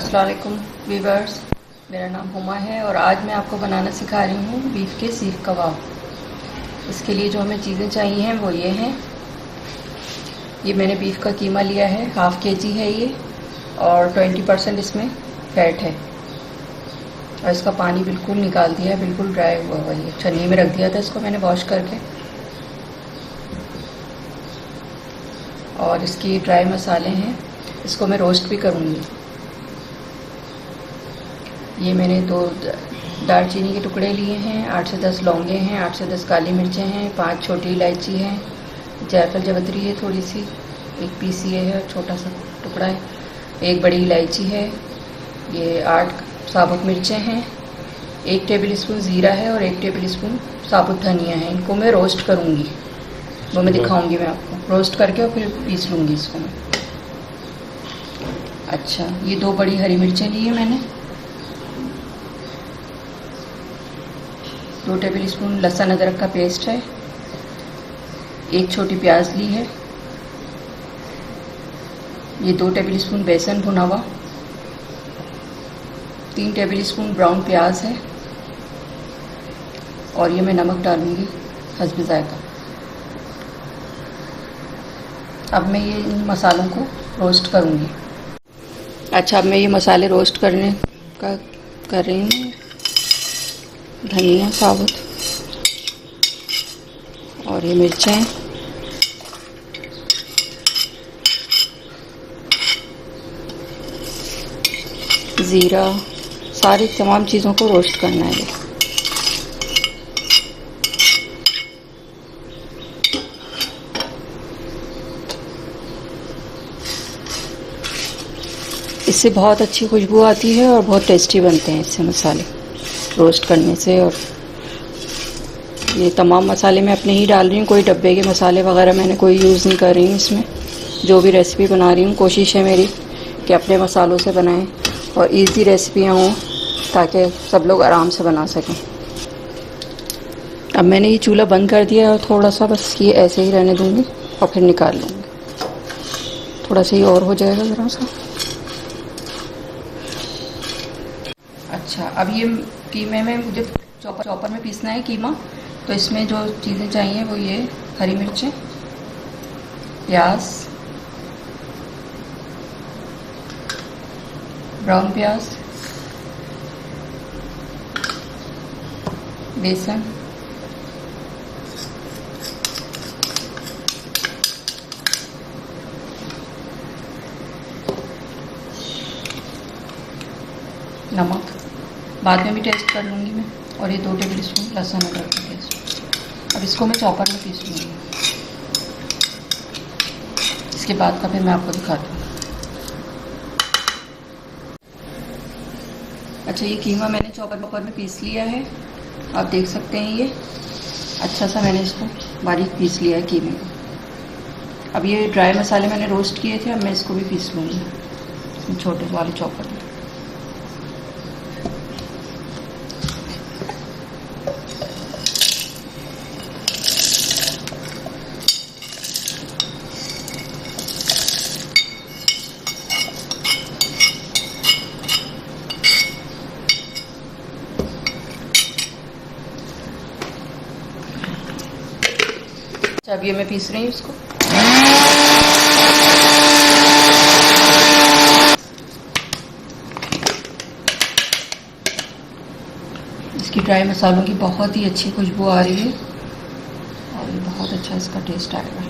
अस्सलाम वालेकुम वीवर्स, मेरा नाम हुमा है और आज मैं आपको बनाना सिखा रही हूँ बीफ के सीख कबाब। इसके लिए जो हमें चीज़ें चाहिए हैं वो ये हैं। ये मैंने बीफ का कीमा लिया है, हाफ़ kg है ये, और 20% इसमें फैट है। और इसका पानी बिल्कुल निकाल दिया है, बिल्कुल ड्राई हुआ हुआ ये छन्नी में रख दिया था इसको मैंने वॉश करके। और इसकी ड्राई मसाले हैं, इसको मैं रोस्ट भी करूँगी। ये मैंने 2 दालचीनी के टुकड़े लिए हैं, 8 से 10 लौंगे हैं, 8 से 10 काली मिर्चें हैं, 5 छोटी इलायची हैं, जायफल जवतरी है थोड़ी सी, एक पीसी है छोटा सा टुकड़ा है, एक बड़ी इलायची है, ये 8 साबुत मिर्चें हैं, 1 टेबल स्पून ज़ीरा है और 1 टेबल स्पून साबुत धनिया है। इनको मैं रोस्ट करूँगी, वो मैं दिखाऊँगी मैं आपको रोस्ट करके, और फिर पीस लूँगी इसको मैं। अच्छा, ये 2 बड़ी हरी मिर्चें ली है मैंने, 2 टेबल स्पून लहसुन अदरक का पेस्ट है, 1 छोटी प्याज ली है, ये 2 टेबल स्पून बेसन भुना हुआ, 3 टेबल स्पून ब्राउन प्याज है, और ये मैं नमक डालूँगी हस्ब ज़ायक़ा। अब मैं ये इन मसालों को रोस्ट करूँगी। अच्छा, अब मैं ये मसाले रोस्ट करने का कर रही हूँ। धनिया साबुत और ये मिर्चें, ज़ीरा, सारी तमाम चीज़ों को रोस्ट करना है। इससे बहुत अच्छी खुशबू आती है और बहुत टेस्टी बनते हैं इससे मसाले रोस्ट करने से। और ये तमाम मसाले मैं अपने ही डाल रही हूँ, कोई डब्बे के मसाले वगैरह मैंने कोई यूज़ नहीं कर रही हूँ इसमें। जो भी रेसिपी बना रही हूँ कोशिश है मेरी कि अपने मसालों से बनाएं और इजी रेसिपियाँ हों ताकि सब लोग आराम से बना सकें। अब मैंने ये चूल्हा बंद कर दिया है और थोड़ा सा बस ये ऐसे ही रहने दूँगी और फिर निकाल लूँगी। थोड़ा सा ही और हो जाएगा ज़रा सा। अच्छा, अब ये कीमे में मुझे चॉपर में पीसना है कीमा, तो इसमें जो चीज़ें चाहिए वो ये हरी मिर्चें, प्याज, ब्राउन प्याज, बेसन, नमक बाद में भी टेस्ट कर लूँगी मैं, और ये 2 टेबल स्पून लहसुन अदरक का पेस्ट। अब इसको मैं चॉपर में पीस लूँगी। इसके बाद का फिर मैं आपको दिखाती हूँ। अच्छा, ये कीमा मैंने चॉपर में पीस लिया है, आप देख सकते हैं। ये अच्छा सा मैंने इसको बारीक पीस लिया है कीमे को। अब ये ड्राई मसाले मैंने रोस्ट किए थे, अब मैं इसको भी पीस लूँगी छोटे वाले चॉपर में। अब ये मैं पीस रही हूँ इसको। इसकी ड्राई मसालों की बहुत ही अच्छी खुशबू आ रही है और ये बहुत अच्छा इसका टेस्ट आएगा।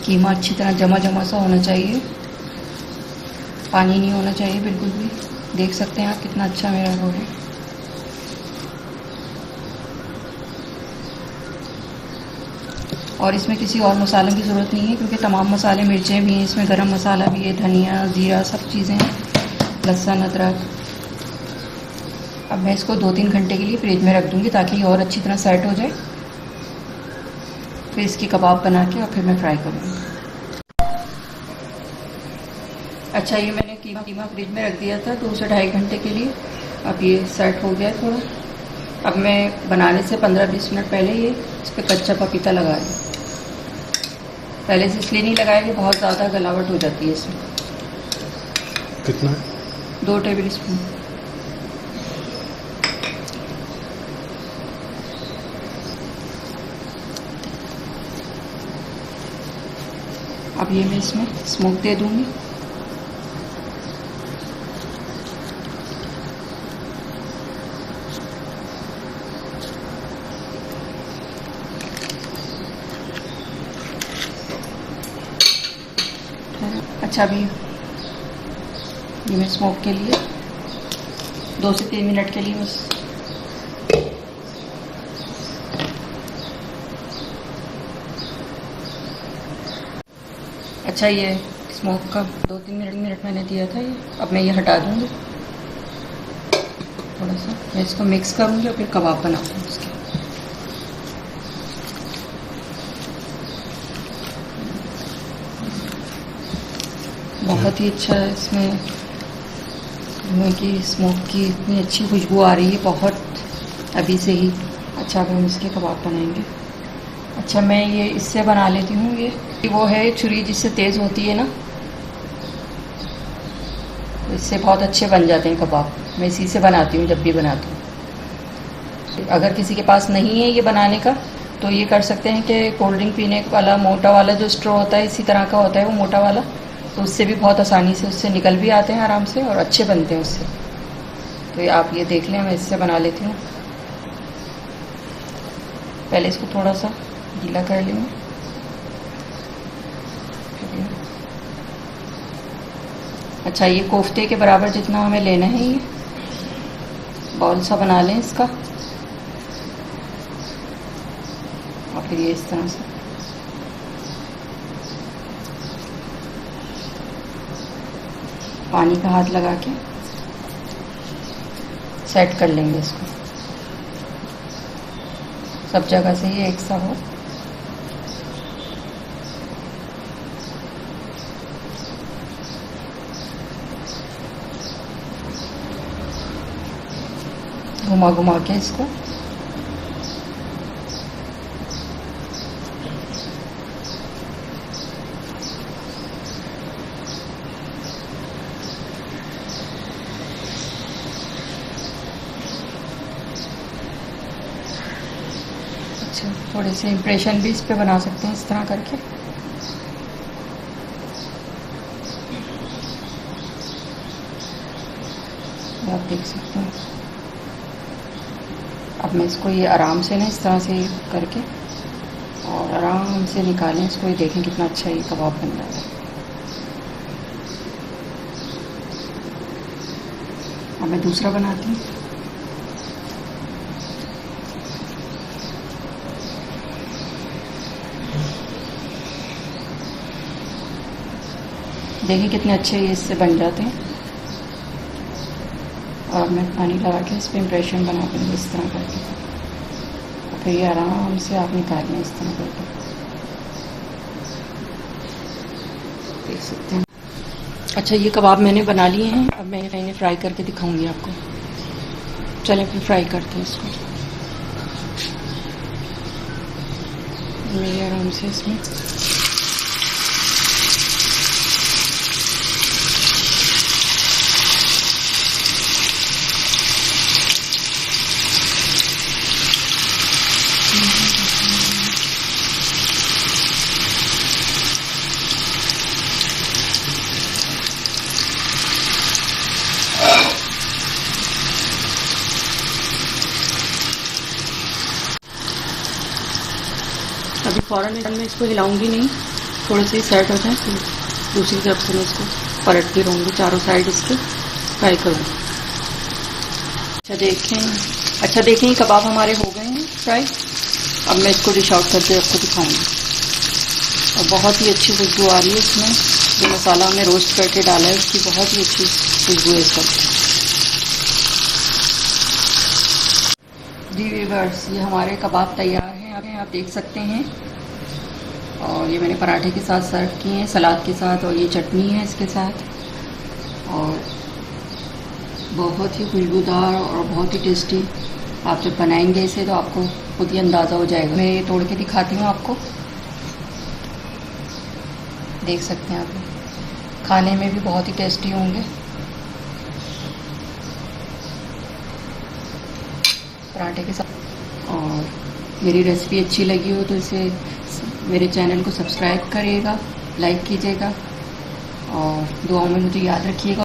कीमा अच्छी तरह जमा सा होना चाहिए, पानी नहीं होना चाहिए बिल्कुल भी। देख सकते हैं आप कितना अच्छा मेरा वो है। और इसमें किसी और मसालों की ज़रूरत नहीं है क्योंकि तमाम मसाले, मिर्चें भी हैं इसमें, गरम मसाला भी है, धनिया, ज़ीरा, सब चीज़ें हैं, लहसुन अदरक। अब मैं इसको 2-3 घंटे के लिए फ्रिज में रख दूँगी ताकि ये और अच्छी तरह सेट हो जाए। फिर इसकी कबाब बना के और फिर मैं फ्राई करूँगी। अच्छा, ये मैंने कीमा फ्रिज में रख दिया था 2 से 2.5 घंटे के लिए। अब ये सेट हो गया थोड़ा। अब मैं बनाने से 15-20 मिनट पहले ये इस पर कच्चा पपीता लगा रही हूँ। पहले से इसलिए नहीं लगाया कि बहुत ज़्यादा गलावट हो जाती है इसमें। कितना? 2 टेबल स्पून। अब ये मैं इसमें स्मोक दे दूंगी। अच्छा, अभी ये मैं स्मोक के लिए 2 से 3 मिनट के लिए बस। अच्छा, ये स्मोक का 2-3 मिनट मैंने दिया था ये। अब मैं ये हटा दूँगी थोड़ा सा। मैं इसको मिक्स करूँगी और फिर कबाब बनाऊँगी इसके। बहुत ही अच्छा है इसमें धुएं की, स्मोक की इतनी अच्छी खुशबू आ रही है बहुत अभी से ही। अच्छा, अब हम इसके कबाब बनाएंगे। अच्छा, मैं ये इससे बना लेती हूँ। ये वो है छुरी जिससे तेज़ होती है ना, इससे बहुत अच्छे बन जाते हैं कबाब। मैं इसी से बनाती हूँ जब भी बनाती हूँ। अगर किसी के पास नहीं है ये बनाने का तो ये कर सकते हैं कि कोल्ड ड्रिंक पीने वाला मोटा वाला जो स्ट्रॉ होता है इसी तरह का होता है वो मोटा वाला, तो उससे भी बहुत आसानी से उससे निकल भी आते हैं आराम से और अच्छे बनते हैं उससे। तो ये आप ये देख लें, मैं इससे बना लेती हूँ। पहले इसको थोड़ा सा गीला कर लेंगे। अच्छा, ये कोफ्ते के बराबर जितना हमें लेना है, ये बॉल सा बना लें इसका। और फिर ये इस तरह से पानी का हाथ लगा के सेट कर लेंगे इसको। सब जगह से ये एक सा हो। घुमा घुमा के इसको थोड़े से इम्प्रेशन भी इस पे बना सकते हैं इस तरह करके। आप देख सकते हैं। अब मैं इसको ये आराम से ना इस तरह से करके और आराम से निकालें इसको। ये देखें कितना अच्छा ये कबाब बन रहा है। अब मैं दूसरा बनाती हूँ। देखिए कितने अच्छे ये इससे बन जाते हैं। और मैं पानी लगा के इस पर इम्प्रेशन बना दूँगी इस तरह करके। फिर ये आराम से आप निकालें इस तरह करके, देख सकते हैं। अच्छा, ये कबाब मैंने बना लिए हैं। अब मैं इन्हें फ्राई करके दिखाऊंगी आपको। चलें फिर फ्राई करते हैं इसको। ये आराम से इसमें अभी फ़ौरन मैं इसको हिलाऊंगी नहीं, थोड़े से सेट हो जाए फिर दूसरी तरफ से मैं इसको पलटती रहूँगी, चारों साइड इसके फ्राई करूँगी। अच्छा देखें ये कबाब हमारे हो गए हैं फ्राई। अब मैं इसको डिश आउट करके आपको दिखाऊँगी। और बहुत ही अच्छी खुशबू आ रही है इसमें। जो मसाला हमने रोस्ट करके डाला है उसकी बहुत ही अच्छी खुशबू है सब। जी व्यूअर्स, ये हमारे कबाब तैयार हैं। आप देख सकते हैं। और ये मैंने पराठे के साथ सर्व किए हैं, सलाद के साथ, और ये चटनी है इसके साथ। और बहुत ही खुशबूदार और बहुत ही टेस्टी। आप जब बनाएंगे इसे तो आपको खुद ही अंदाज़ा हो जाएगा। मैं ये तोड़ के दिखाती हूँ आपको, देख सकते हैं आप। खाने में भी बहुत ही टेस्टी होंगे पराठे के साथ। और मेरी रेसिपी अच्छी लगी हो तो इसे मेरे चैनल को सब्सक्राइब करिएगा, लाइक कीजिएगा और दुआओं में मुझे याद रखिएगा।